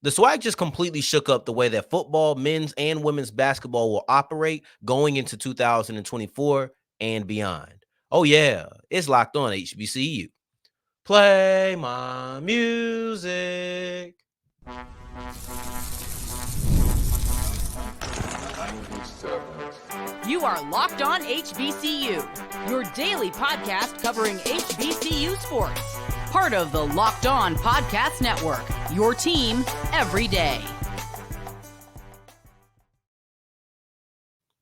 The SWAC just completely shook up the way that football, men's and women's basketball will operate going into 2024 and beyond. Oh, yeah, it's locked on HBCU. Play my music. You are Locked On HBCU, your daily podcast covering HBCU sports. Part of the Locked On Podcast Network, your team every day.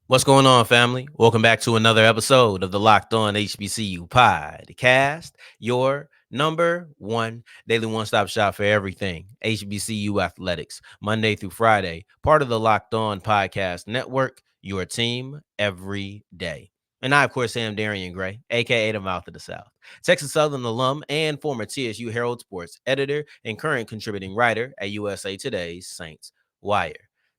What's going on, family? Welcome back to another episode of the Locked On HBCU podcast, your number one daily one-stop shop for everything HBCU athletics, Monday through Friday, part of the Locked On Podcast Network, your team every day. And I, of course, am Darian Gray, a.k.a. the Mouth of the South, Texas Southern alum and former TSU Herald Sports editor and current contributing writer at USA Today's Saints Wire.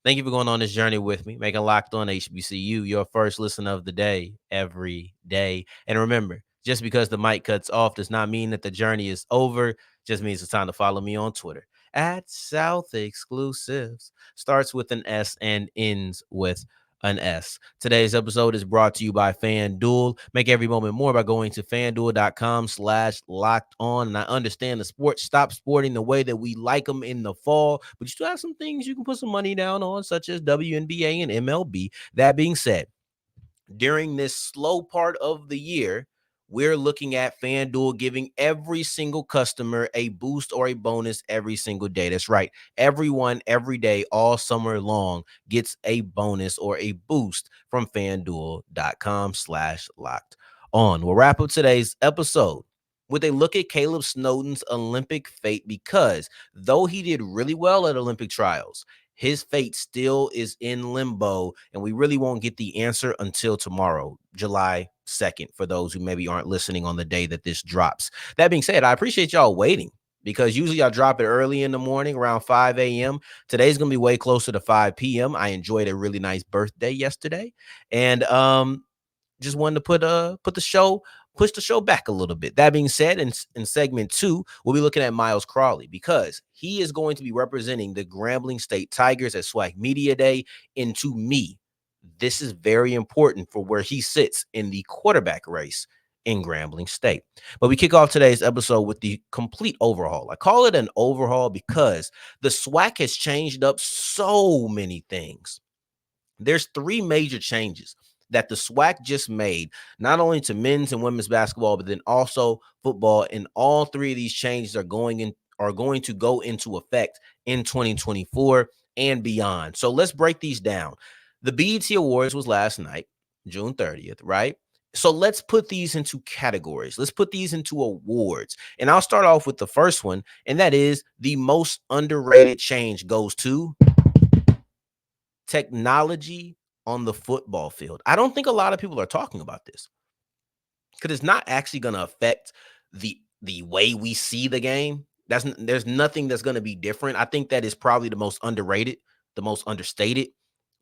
Thank you for going on this journey with me, making Locked On HBCU your first listen of the day every day. And remember, just because the mic cuts off does not mean that the journey is over. Just means it's time to follow me on Twitter at South Exclusives. Starts with an S and ends with an S. Today's episode is brought to you by FanDuel. Make every moment more by going to FanDuel.com/locked on. And I understand the sports stop sporting the way that we like them in the fall, but you still have some things you can put some money down on, such as WNBA and MLB. That being said, during this slow part of the year, we're looking at FanDuel giving every single customer a boost or a bonus every single day. That's right. Everyone, every day, all summer long gets a bonus or a boost from FanDuel.com/locked on. We'll wrap up today's episode with a look at Caleb Snowden's Olympic fate, because though he did really well at Olympic trials, his fate still is in limbo, and we really won't get the answer until tomorrow, July 2nd, for those who maybe aren't listening on the day that this drops. That being said, I appreciate y'all waiting, because usually I drop it early in the morning around 5 a.m. Today's going to be way closer to 5 p.m. I enjoyed a really nice birthday yesterday, and just wanted to push the show back a little bit. That being said, in segment 2, we'll be looking at Myles Crawley, because he is going to be representing the Grambling State Tigers at SWAC Media Day. And to me, this is very important for where he sits in the quarterback race in Grambling State. But we kick off today's episode with the complete overhaul. I call it an overhaul because the SWAC has changed up so many things. There's 3 major changes that the SWAC just made, not only to men's and women's basketball, but then also football. And all 3 of these changes are going to go into effect in 2024 and beyond. So let's break these down. The BET Awards was last night, June 30th, right? So let's put these into categories. Let's put these into awards. And I'll start off with the first one, and that is the most underrated change goes to technology on the football field. I don't think a lot of people are talking about this, because it's not actually going to affect the way we see the game. There's nothing that's going to be different. I think that is probably the most underrated, the most understated.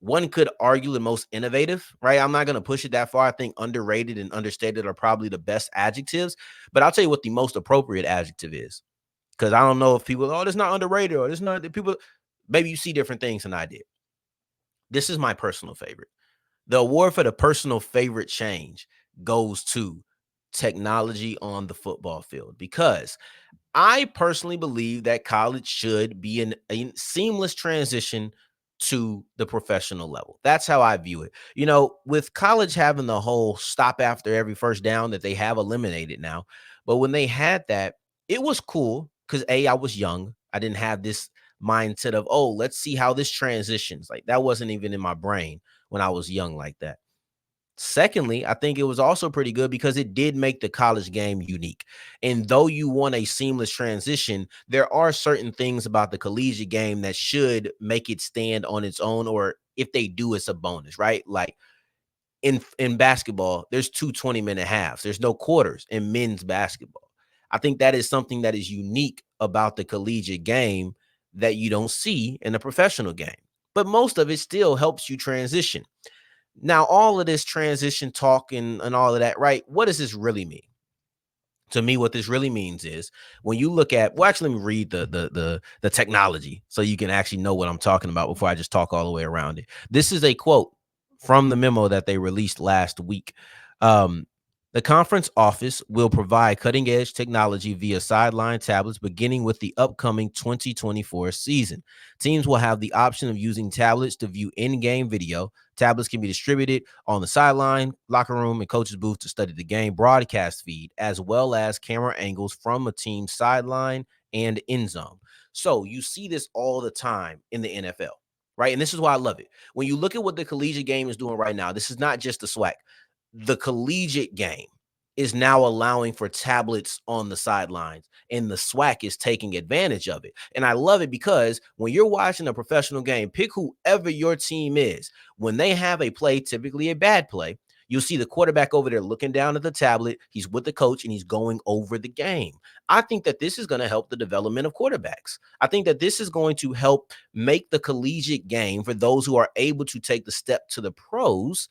One could argue the most innovative, right? I'm not going to push it that far. I think underrated and understated are probably the best adjectives, but I'll tell you what the most appropriate adjective is, because I don't know if people, oh, it's not underrated, or it's not, people, maybe you see different things than I did. This is my personal favorite. The award for the personal favorite change goes to technology on the football field, because I personally believe that college should be a seamless transition to the professional level. That's how I view it. You know, with college having the whole stop after every first down that they have eliminated now, but when they had that, it was cool because I was young. I didn't have this mindset of, oh, let's see how this transitions. Like, that wasn't even in my brain when I was young like that. Secondly, I think it was also pretty good because it did make the college game unique. And though you want a seamless transition, there are certain things about the collegiate game that should make it stand on its own, or if they do, it's a bonus, right? Like in basketball, there's 2 20-minute halves. There's no quarters in men's basketball. I think that is something that is unique about the collegiate game that you don't see in the professional game. But most of it still helps you transition. Now, all of this transition talk and all of that, right? What does this really mean? To me, what this really means is when you look at, well, actually, let me read the technology so you can actually know what I'm talking about before I just talk all the way around it. This is a quote from the memo that they released last week. Um, the conference office will provide cutting edge technology via sideline tablets beginning with the upcoming 2024 season. Teams will have the option of using tablets to view in game video. Tablets can be distributed on the sideline, locker room, and coach's booth to study the game broadcast feed, as well as camera angles from a team's sideline and end zone. So you see this all the time in the NFL, right? And this is why I love it. When you look at what the collegiate game is doing right now, this is not just the SWAC. The collegiate game is now allowing for tablets on the sidelines, and the SWAC is taking advantage of it. And I love it because when you're watching a professional game, pick whoever your team is. When they have a play, typically a bad play, you'll see the quarterback over there looking down at the tablet. He's with the coach and he's going over the game. I think that this is going to help the development of quarterbacks. I think that this is going to help make the collegiate game, for those who are able to take the step to the pros,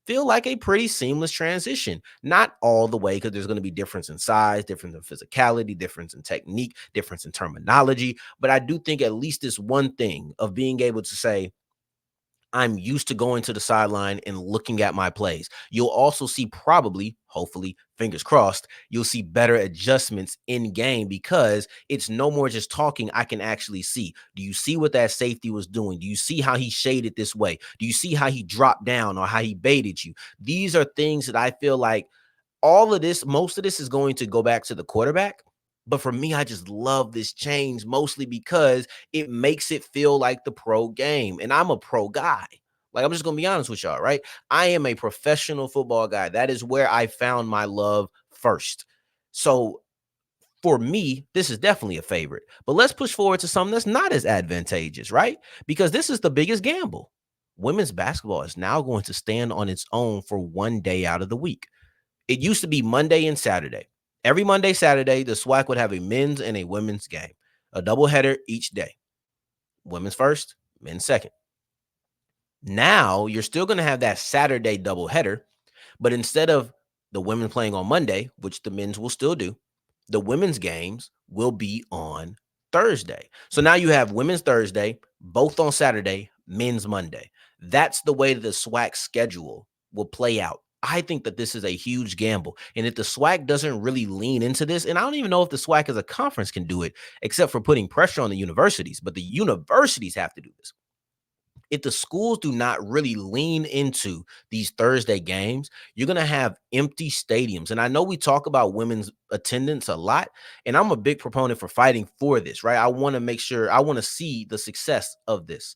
feel like a pretty seamless transition. Not all the way, because there's going to be difference in size, difference in physicality, difference in technique, difference in terminology. But I do think at least this one thing of being able to say, I'm used to going to the sideline and looking at my plays. You'll also see, probably, hopefully, fingers crossed, you'll see better adjustments in game because it's no more just talking. I can actually see. Do you see what that safety was doing? Do you see how he shaded this way? Do you see how he dropped down or how he baited you? These are things that I feel like all of this, most of this is going to go back to the quarterback. But for me, I just love this change mostly because it makes it feel like the pro game. And I'm a pro guy. Like, I'm just going to be honest with y'all, right? I am a professional football guy. That is where I found my love first. So for me, this is definitely a favorite. But let's push forward to something that's not as advantageous, right? Because this is the biggest gamble. Women's basketball is now going to stand on its own for one day out of the week. It used to be Monday and Saturday. Every Monday, Saturday, the SWAC would have a men's and a women's game, a doubleheader each day. Women's first, men's second. Now you're still going to have that Saturday doubleheader, but instead of the women playing on Monday, which the men's will still do, the women's games will be on Thursday. So now you have women's Thursday, both on Saturday, men's Monday. That's the way the SWAC schedule will play out. I think that this is a huge gamble. And if the SWAC doesn't really lean into this, and I don't even know if the SWAC as a conference can do it, except for putting pressure on the universities, but the universities have to do this. If the schools do not really lean into these Thursday games, you're going to have empty stadiums. And I know we talk about women's attendance a lot, and I'm a big proponent for fighting for this, right? I want to make sure, I want to see the success of this.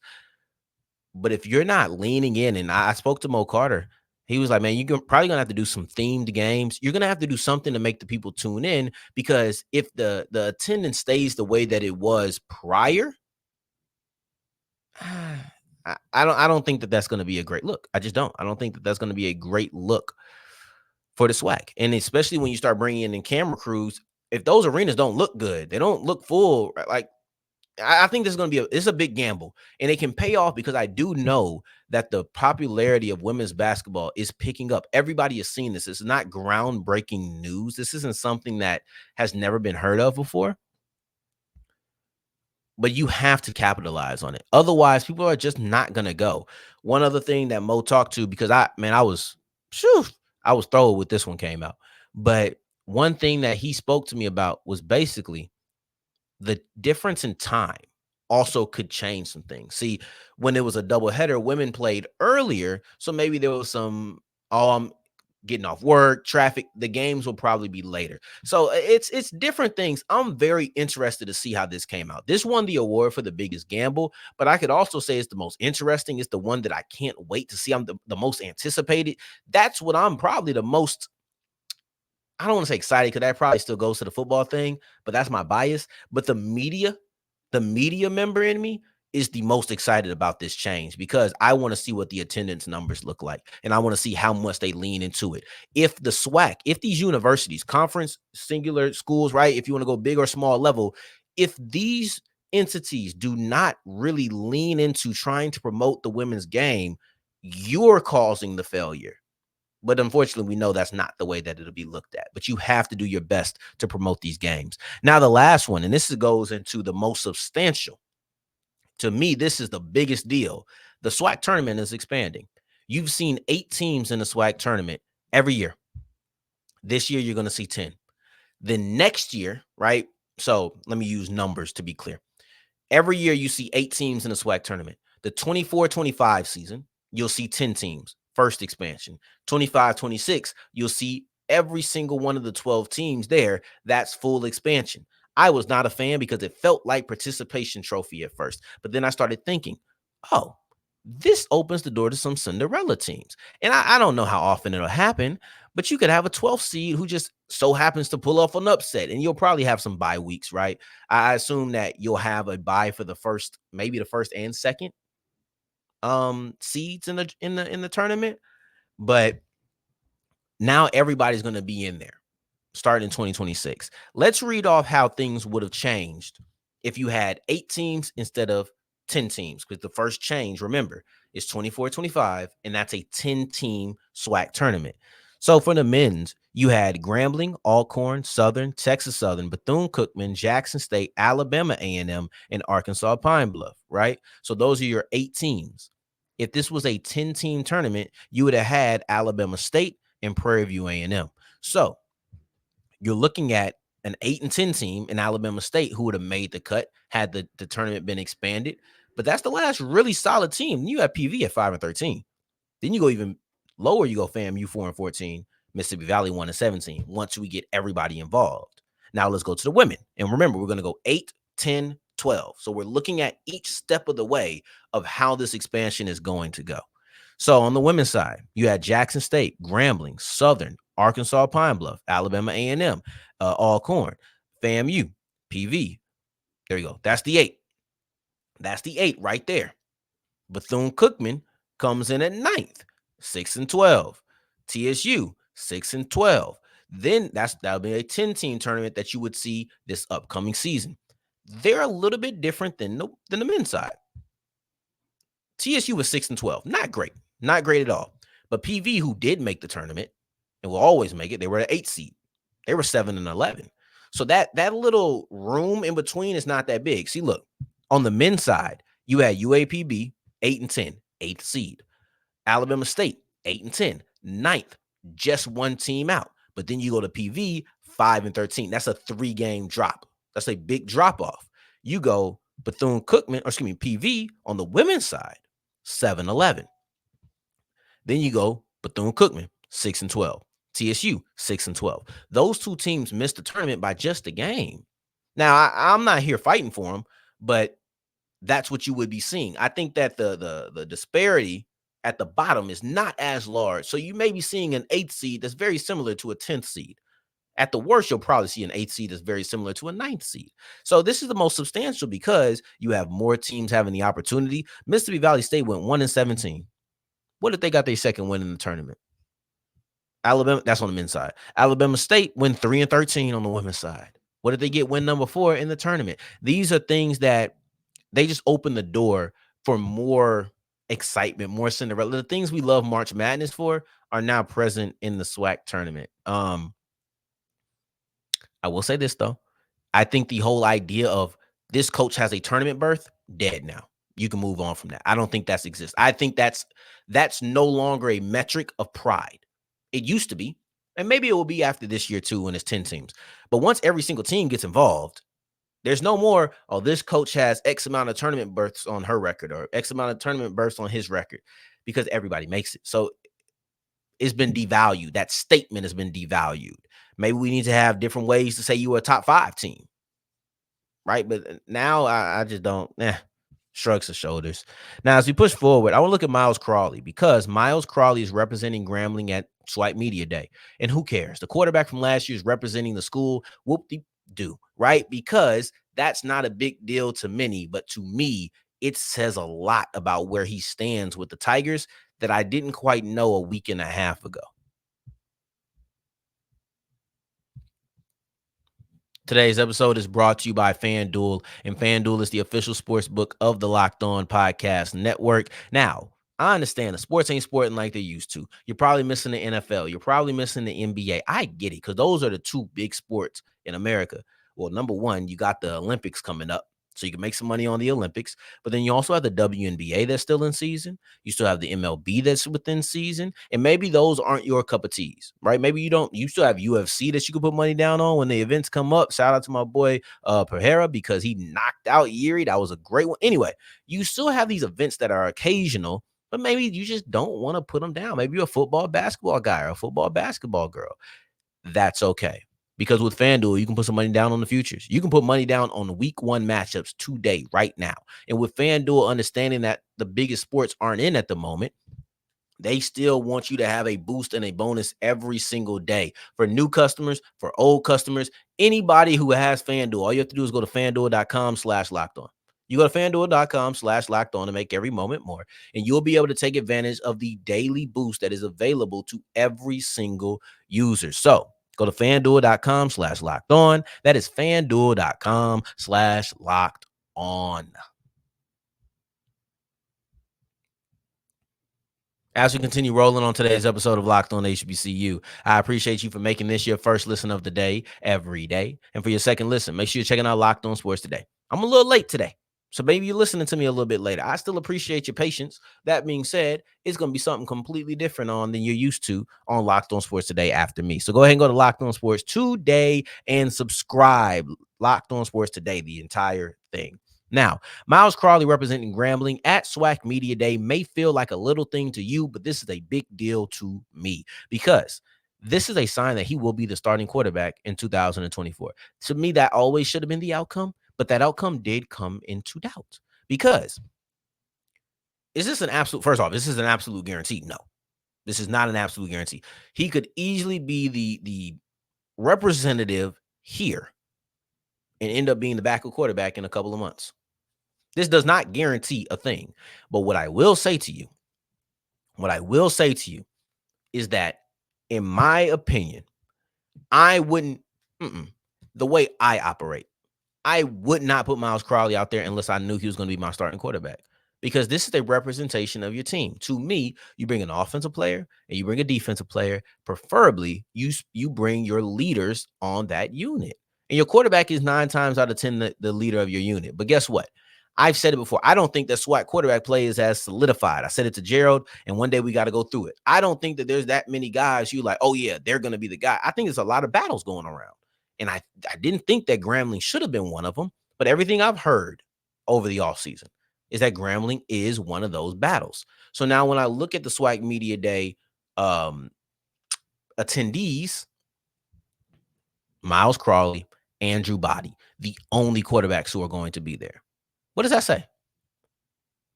But if you're not leaning in, and I spoke to Mo Carter, he was like, man, you're probably going to have to do some themed games. You're going to have to do something to make the people tune in, because if the attendance stays the way that it was prior, I don't think that that's going to be a great look. I just don't. I don't think that that's going to be a great look for the SWAC. And especially when you start bringing in camera crews, if those arenas don't look good, they don't look full, like, I think this is going to be it's a big gamble, and it can pay off because I do know that the popularity of women's basketball is picking up. Everybody has seen this. It's not groundbreaking news. This isn't something that has never been heard of before, but you have to capitalize on it. Otherwise, people are just not going to go. One other thing that Mo talked to, because I was thrilled with this one came out. But one thing that he spoke to me about was basically the difference in time also could change some things. See, when it was a doubleheader, women played earlier, so maybe there was some, I'm getting off work, traffic, the games will probably be later. So it's different things. I'm very interested to see how this came out. This won the award for the biggest gamble, but I could also say it's the most interesting. It's the one that I can't wait to see. I'm the most anticipated. That's what I'm probably the most, I don't want to say excited, because that probably still goes to the football thing, but that's my bias. But the media member in me is the most excited about this change, because I want to see what the attendance numbers look like, and I want to see how much they lean into it. If the SWAC, if these universities, conference, singular schools, right, if you want to go big or small level, if these entities do not really lean into trying to promote the women's game, you're causing the failure. But unfortunately, we know that's not the way that it'll be looked at. But you have to do your best to promote these games. Now, the last one, and this goes into the most substantial. To me, this is the biggest deal. The SWAC tournament is expanding. You've seen 8 teams in the SWAC tournament every year. This year, you're going to see 10. Then next year, right? So let me use numbers to be clear. Every year, you see 8 teams in the SWAC tournament. The 24-25 season, you'll see 10 teams, first expansion. 25-26, you'll see every single one of the 12 teams there. That's full expansion. I was not a fan because it felt like participation trophy at first. But then I started thinking, oh, this opens the door to some Cinderella teams. And I don't know how often it'll happen, but you could have a 12th seed who just so happens to pull off an upset, and you'll probably have some bye weeks, right? I assume that you'll have a bye for the first, maybe the first and second seeds in the tournament, but now everybody's going to be in there starting in 2026. Let's read off how things would have changed if you had 8 teams instead of 10 teams, because the first change, remember, is 24-25, and that's a 10-team SWAC tournament. So for the men's, you had Grambling, Alcorn, Southern, Texas Southern, Bethune-Cookman, Jackson State, Alabama A&M, and Arkansas Pine Bluff, right? So those are your 8 teams. If this was a 10-team tournament, you would have had Alabama State and Prairie View A&M. So you're looking at an 8 and 10 team in Alabama State who would have made the cut had the tournament been expanded. But that's the last really solid team. You have PV at 5 and 13. Then you go even lower. You go FAMU 4 and 14, Mississippi Valley 1 and 17. Once we get everybody involved. Now let's go to the women. And remember, we're going to go 8, 10, 12. So we're looking at each step of the way of how this expansion is going to go. So on the women's side, you had Jackson State, Grambling, Southern, Arkansas Pine Bluff, Alabama A&M, Alcorn, FAMU, PV. There you go. That's the 8. That's the 8 right there. Bethune-Cookman comes in at 9th, 6 and 12. TSU, 6 and 12. Then that'll be a 10-team tournament that you would see this upcoming season. They're a little bit different than the men's side. TSU was 6 and 12. Not great. Not great at all. But PV, who did make the tournament and will always make it, they were an 8 seed. They were 7 and 11. So that little room in between is not that big. See, look, on the men's side, you had UAPB, 8 and 10, 8th seed. Alabama State, 8 and 10, 9th, just one team out. But then you go to PV, 5 and 13. That's a 3-game drop. That's a big drop off. You go Bethune-Cookman, PV on the women's side, 7-11. Then you go Bethune-Cookman, 6 and 12. TSU, 6 and 12. Those 2 teams missed the tournament by just a game. Now, I'm not here fighting for them, but that's what you would be seeing. I think that the disparity at the bottom is not as large. So you may be seeing an 8th seed that's very similar to a 10th seed. At the worst, you'll probably see an 8th seed that's very similar to a 9th seed. So this is the most substantial because you have more teams having the opportunity. Mississippi Valley State went 1 and 17. What if they got their second win in the tournament? Alabama, that's on the men's side. Alabama State went 3 and 13 on the women's side. What if they get win number 4 in the tournament? These are things that they just open the door for more excitement, more Cinderella. The things we love March Madness for are now present in the SWAC tournament. I will say this, though. I think the whole idea of this coach has a tournament berth, dead now. You can move on from that. I don't think that exists. I think that's no longer a metric of pride. It used to be, and maybe it will be after this year too when it's 10 teams. But once every single team gets involved, there's no more, oh, this coach has X amount of tournament berths on her record or X amount of tournament berths on his record because everybody makes it. So it's been devalued. That statement has been devalued. Maybe we need to have different ways to say you were a top 5 team, right? But now I just don't, shrugs the shoulders. Now, as we push forward, I want to look at Myles Crawley because Myles Crawley is representing Grambling at SWAC Media Day. And who cares? The quarterback from last year is representing the school. Whoop-de-doo, right? Because that's not a big deal to many, but to me, it says a lot about where he stands with the Tigers that I didn't quite know a week and a half ago. Today's episode is brought to you by FanDuel, and FanDuel is the official sports book of the Locked On Podcast Network. Now, I understand the sports ain't sporting like they used to. You're probably missing the NFL. You're probably missing the NBA. I get it because those are the two big sports in America. Well, number one, you got the Olympics coming up, so you can make some money on the Olympics. But then you also have the WNBA that's still in season. You still have the MLB that's within season, and maybe those aren't your cup of teas, right? Maybe you don't. You still have UFC that you can put money down on when the events come up. Shout out to my boy Pereira because he knocked out Yuri. That was a great one. Anyway, you still have these events that are occasional, but maybe you just don't want to put them down. Maybe you're a football basketball guy or a football basketball girl. That's okay. Because with FanDuel, you can put some money down on the futures. You can put money down on week one matchups today, right now. And with FanDuel, understanding that the biggest sports aren't in at the moment, they still want you to have a boost and a bonus every single day. For new customers, for old customers, anybody who has FanDuel, all you have to do is go to FanDuel.com/locked on. You go to FanDuel.com/locked on to make every moment more, and you'll be able to take advantage of the daily boost that is available to every single user. So go to FanDuel.com/locked on. That is FanDuel.com/locked on. As we continue rolling on today's episode of Locked On HBCU, I appreciate you for making this your first listen of the day every day. And for your second listen, make sure you're checking out Locked On Sports today. I'm a little late today, so maybe you're listening to me a little bit later. I still appreciate your patience. That being said, it's going to be something completely different than you're used to on Locked On Sports today after me. So go ahead and go to Locked On Sports today and subscribe. Locked On Sports today, the entire thing. Now, Myles Crawley representing Grambling at SWAC Media Day may feel like a little thing to you, but this is a big deal to me because this is a sign that he will be the starting quarterback in 2024. To me, that always should have been the outcome, but that outcome did come into doubt because is this an absolute, first off, this is an absolute guarantee? No, this is not an absolute guarantee. He could easily be the representative here and end up being the backup quarterback in a couple of months. This does not guarantee a thing. But what I will say to you is that, in my opinion, I wouldn't, the way I operate, I would not put Myles Crawley out there unless I knew he was going to be my starting quarterback. Because this is a representation of your team. To me, you bring an offensive player and you bring a defensive player. Preferably, you bring your leaders on that unit. And your quarterback is 9 times out of 10 the leader of your unit. But guess what? I've said it before. I don't think that SWAT quarterback play is as solidified. I said it to Gerald, and one day we got to go through it. I don't think that there's that many guys you like, oh, yeah, they're going to be the guy. I think there's a lot of battles going around. And I didn't think that Grambling should have been one of them. But everything I've heard over the offseason is that Grambling is one of those battles. So now when I look at the SWAC Media Day attendees, Myles Crawley, Andrew Body, the only quarterbacks who are going to be there. What does that say?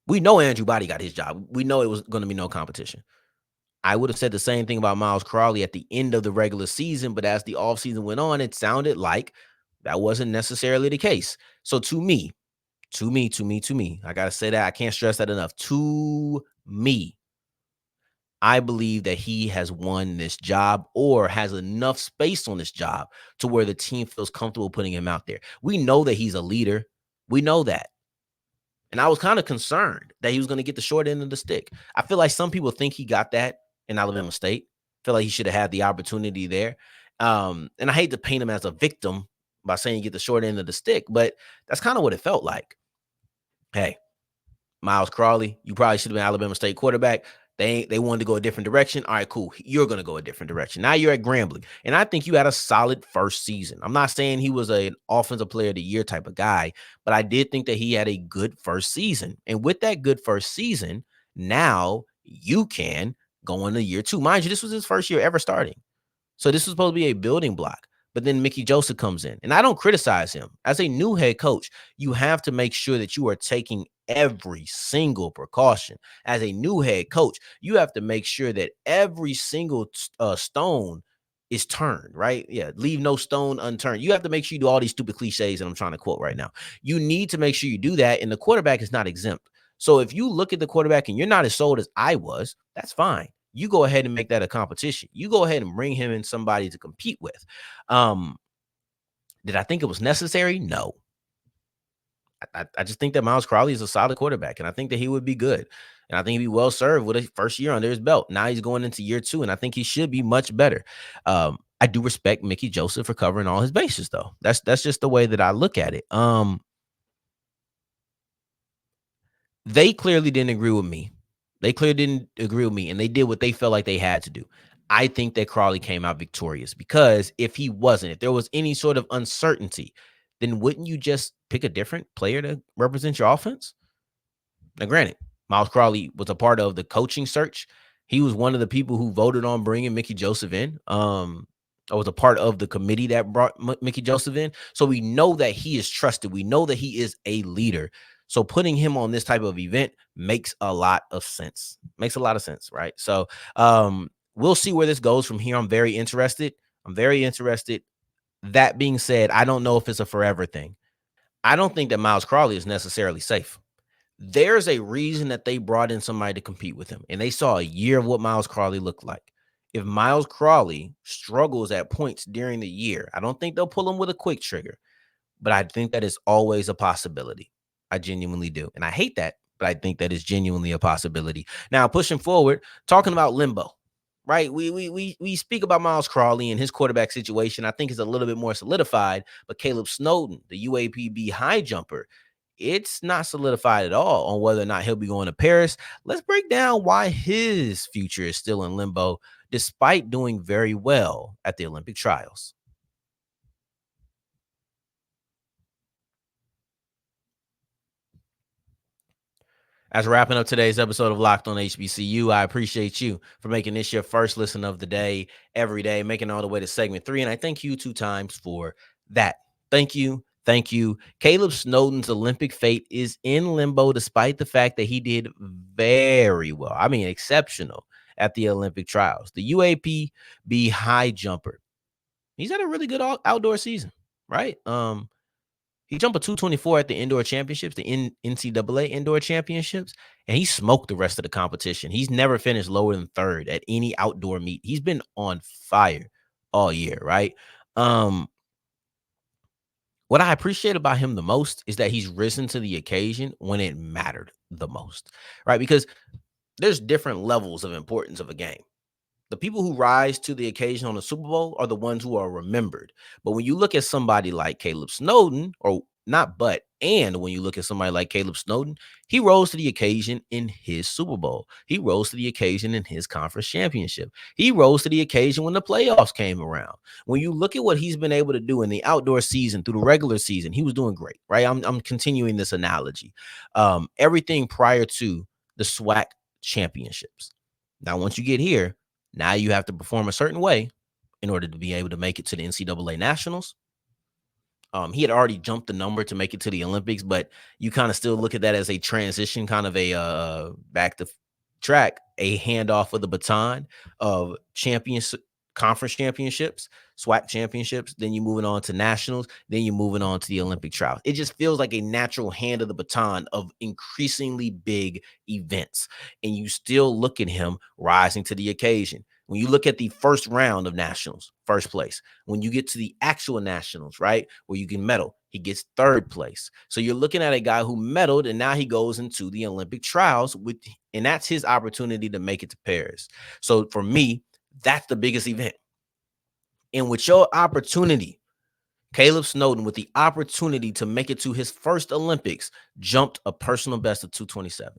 We know Andrew Body got his job. We know it was going to be no competition. I would have said the same thing about Myles Crawley at the end of the regular season, but as the offseason went on, it sounded like that wasn't necessarily the case. So to me, I got to say that. I can't stress that enough. To me, I believe that he has won this job or has enough space on this job to where the team feels comfortable putting him out there. We know that he's a leader. We know that. And I was kind of concerned that he was going to get the short end of the stick. I feel like some people think he got that in Alabama State. I feel like he should have had the opportunity there. And I hate to paint him as a victim by saying you get the short end of the stick, but that's kind of what it felt like. Hey, Myles Crawley, you probably should have been Alabama State quarterback. They wanted to go a different direction. All right, cool. You're going to go a different direction. Now you're at Grambling. And I think you had a solid first season. I'm not saying he was an offensive player of the year type of guy, but I did think that he had a good first season. And with that good first season, now you can go into year 2. Mind you, this was his first year ever starting. So this was supposed to be a building block. But then Mickey Joseph comes in. And I don't criticize him. As a new head coach, you have to make sure that you are taking every single precaution. As a new head coach, you have to make sure that every single stone is turned, right? Yeah, leave no stone unturned. You have to make sure you do all these stupid cliches that I'm trying to quote right now. You need to make sure you do that, and the quarterback is not exempt. So if you look at the quarterback and you're not as sold as I was, that's fine. You go ahead and make that a competition. You go ahead and bring him in somebody to compete with. Did I think it was necessary? No. I just think that Myles Crawley is a solid quarterback, and I think that he would be good. And I think he'd be well served with a first year under his belt. Now he's going into year 2, and I think he should be much better. I do respect Mickey Joseph for covering all his bases, though. That's just the way that I look at it. They clearly didn't agree with me. They clearly didn't agree with me, and they did what they felt like they had to do. I think that Crawley came out victorious because if he wasn't, if there was any sort of uncertainty, then wouldn't you just pick a different player to represent your offense? Now, granted, Myles Crawley was a part of the coaching search. He was one of the people who voted on bringing Mickey Joseph in. I was a part of the committee that brought Mickey Joseph in. So we know that he is trusted. We know that he is a leader. So putting him on this type of event makes a lot of sense. Makes a lot of sense, right? So we'll see where this goes from here. I'm very interested. That being said, I don't know if it's a forever thing. I don't think that Myles Crawley is necessarily safe. There's a reason that they brought in somebody to compete with him, and they saw a year of what Myles Crawley looked like. If Myles Crawley struggles at points during the year, I don't think they'll pull him with a quick trigger, but I think that is always a possibility. I genuinely do. And I hate that, but I think that is genuinely a possibility. Now, pushing forward, talking about limbo, right? We speak about Myles Crawley and his quarterback situation. I think is a little bit more solidified, but Caleb Snowden, the UAPB high jumper, it's not solidified at all on whether or not he'll be going to Paris. Let's break down why his future is still in limbo, despite doing very well at the Olympic trials. As we're wrapping up today's episode of Locked on HBCU, I appreciate you for making this your first listen of the day, every day, making all the way to segment 3. And I thank you 2 times for that. Thank you. Thank you. Caleb Snowden's Olympic fate is in limbo, despite the fact that he did very well. I mean, exceptional at the Olympic trials. The UAPB high jumper, he's had a really good outdoor season, right? He jumped a 224 at the indoor championships, the NCAA indoor championships, and he smoked the rest of the competition. He's never finished lower than 3rd at any outdoor meet. He's been on fire all year, right? What I appreciate about him the most is that he's risen to the occasion when it mattered the most, right? Because there's different levels of importance of a game. The people who rise to the occasion on the Super Bowl are the ones who are remembered. But when you look at somebody like Caleb Snowden, or not but, and when you look at somebody like Caleb Snowden, he rose to the occasion in his Super Bowl. He rose to the occasion in his conference championship. He rose to the occasion when the playoffs came around. When you look at what he's been able to do in the outdoor season through the regular season, he was doing great, right? I'm continuing this analogy. Everything prior to the SWAC championships. Now, once you get here, now you have to perform a certain way in order to be able to make it to the NCAA Nationals. He had already jumped the number to make it to the Olympics, but you kind of still look at that as a transition, kind of a back to track, a handoff of the baton of conference championships, SWAC championships. Then you're moving on to nationals. Then you're moving on to the Olympic trials. It just feels like a natural hand of the baton of increasingly big events. And you still look at him rising to the occasion. When you look at the first round of nationals, first place. When you get to the actual nationals, right, where you can medal, he gets 3rd place. So you're looking at a guy who medaled, and now he goes into the Olympic trials, and that's his opportunity to make it to Paris. So for me, that's the biggest event. And with your opportunity, Caleb Snowden, with the opportunity to make it to his first Olympics, jumped a personal best of 227.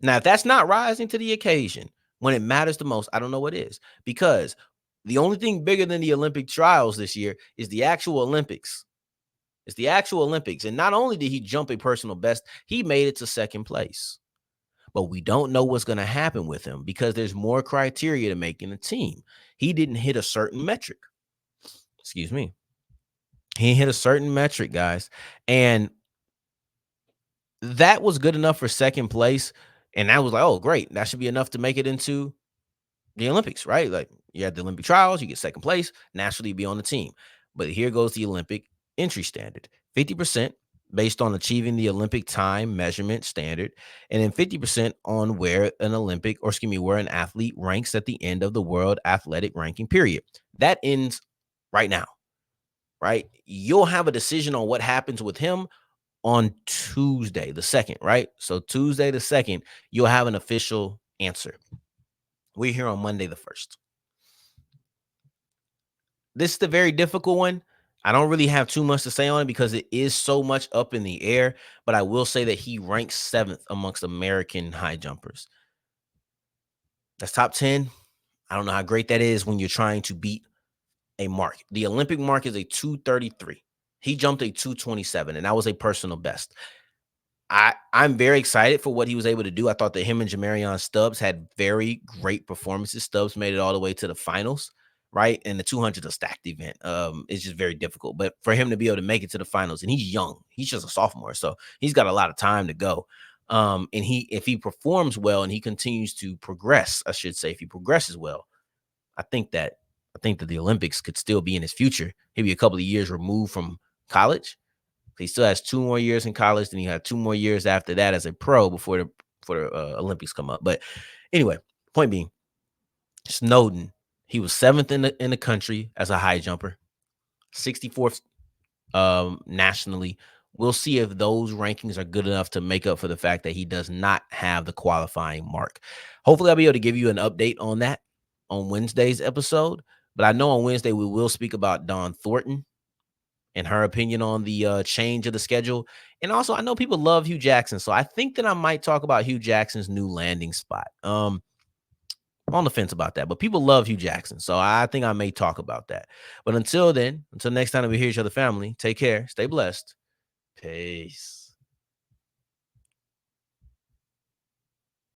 Now, if that's not rising to the occasion when it matters the most, I don't know what is. Because the only thing bigger than the Olympic trials this year is the actual Olympics. It's the actual Olympics. And not only did he jump a personal best, he made it to 2nd place. But we don't know what's going to happen with him because there's more criteria to making the team. He didn't hit a certain metric. Excuse me. He hit a certain metric, guys. And that was good enough for 2nd place. And that was like, oh, great. That should be enough to make it into the Olympics, right? Like you had the Olympic trials, you get 2nd place, naturally be on the team. But here goes the Olympic entry standard. 50% based on achieving the Olympic time measurement standard, and then 50% on where an athlete ranks at the end of the world athletic ranking period. That ends right now, right? You'll have a decision on what happens with him on Tuesday, the 2nd, right? So Tuesday the 2nd, you'll have an official answer. We're here on Monday the 1st. This is the very difficult one. I don't really have too much to say on it because it is so much up in the air, but I will say that he ranks 7th amongst American high jumpers. That's top 10. I don't know how great that is when you're trying to beat a mark. The Olympic mark is a 233. He jumped a 227, and that was a personal best. I'm very excited for what he was able to do. I thought that him and Jamarion Stubbs had very great performances. Stubbs made it all the way to the finals, right? And the 200 is a stacked event. It's just very difficult. But for him to be able to make it to the finals, and he's young, he's just a sophomore, so he's got a lot of time to go. And if he performs well and he continues to progress, I should say, if he progresses well, I think that the Olympics could still be in his future. He'll be a couple of years removed from college. He still has 2 more years in college, then he had 2 more years after that as a pro before the Olympics come up. But anyway, point being, Snowden, he was 7th in the country as a high jumper, 64th nationally. We'll see if those rankings are good enough to make up for the fact that he does not have the qualifying mark. Hopefully, I'll be able to give you an update on that on Wednesday's episode. But I know on Wednesday we will speak about Dawn Thornton and her opinion on the change of the schedule. And also, I know people love Hugh Jackson, so I think that I might talk about Hugh Jackson's new landing spot. I'm on the fence about that, but people love Hugh Jackson, so I think I may talk about that. But until then, until next time we hear each other, family, take care, stay blessed. Peace.